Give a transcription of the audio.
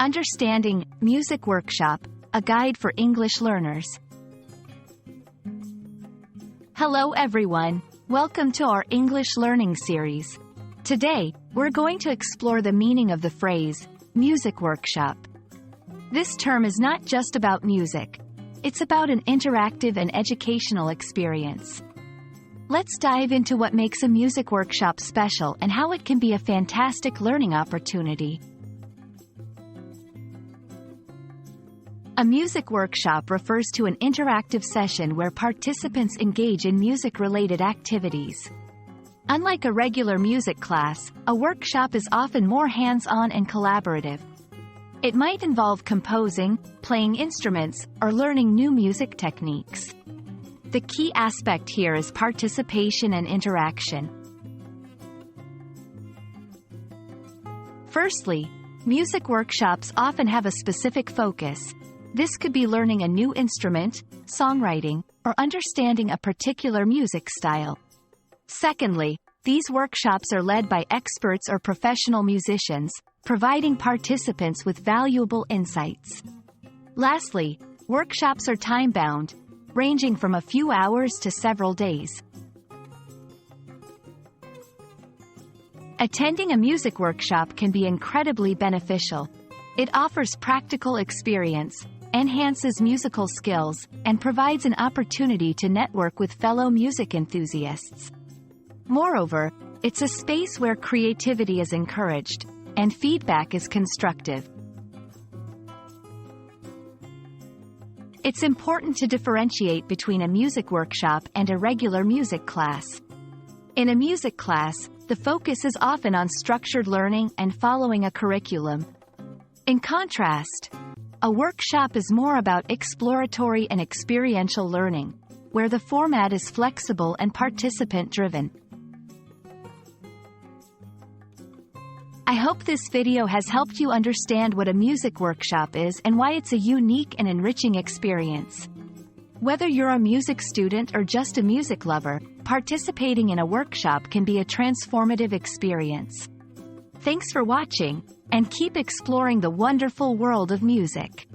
Understanding Music Workshop, a guide for English learners. Hello everyone, welcome to our English learning series. Today, we're going to explore the meaning of the phrase, music workshop. This term is not just about music. It's about an interactive and educational experience. Let's dive into what makes a music workshop special and how it can be a fantastic learning opportunity. A music workshop refers to an interactive session where participants engage in music-related activities. Unlike a regular music class, a workshop is often more hands-on and collaborative. It might involve composing, playing instruments, or learning new music techniques. The key aspect here is participation and interaction. Firstly, music workshops often have a specific focus. This could be learning a new instrument, songwriting, or understanding a particular music style. Secondly, these workshops are led by experts or professional musicians, providing participants with valuable insights. Lastly, workshops are time-bound, ranging from a few hours to several days. Attending a music workshop can be incredibly beneficial. It offers practical experience, enhances musical skills, and provides an opportunity to network with fellow music enthusiasts. Moreover, it's a space where creativity is encouraged, and feedback is constructive. It's important to differentiate between a music workshop and a regular music class. In a music class, the focus is often on structured learning and following a curriculum. In contrast, a workshop is more about exploratory and experiential learning, where the format is flexible and participant-driven. I hope this video has helped you understand what a music workshop is and why it's a unique and enriching experience. Whether you're a music student or just a music lover, participating in a workshop can be a transformative experience. Thanks for watching, and keep exploring the wonderful world of music.